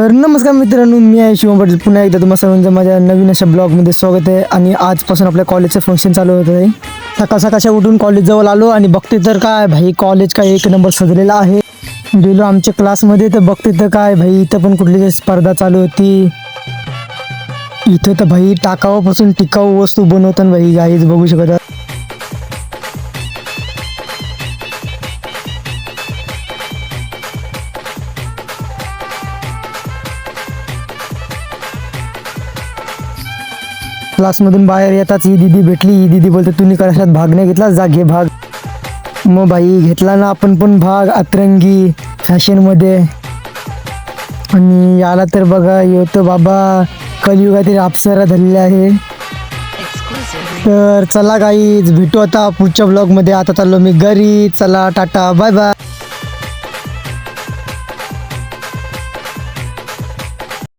तर नमस्कार मित्रांनो, मी आहे शिवम पाटील. पुन्हा एकदा तुम्हा सर्वांचं माझ्या नवीन अशा ब्लॉगमध्ये स्वागत आहे. आणि आजपासून आपल्या कॉलेजचं फंक्शन चालू होत आहे. सकाळ सकाळच्या उठून कॉलेजजवळ आलो आणि बघते तर काय भाई, कॉलेज काय एक नंबर सजलेला आहे. गेलो आमच्या क्लासमध्ये तर बघते तर काय भाई, इथं पण कुठली स्पर्धा चालू होती. इथं तर भाई टाकावापासून टिकाऊ वस्तू बनवतात भाई, गाईज बघू शकत आहात. क्लासमधून बाहेर येताच ही दीदी भेटली. ही दीदी बोलते, तुम्ही कशात भाग नाही घेतला, जा घे भाग. मग बाई घेतला ना आपण पण भाग अतरंगी फॅशनमध्ये. आणि याला तर बघा, येतो बाबा कलियुगातील अप्सरा धरलेले आहे. तर चला गाईज, भेटू आता पुढच्या ब्लॉगमध्ये. आता चाललो मी घरी. चला टाटा बाय बाय.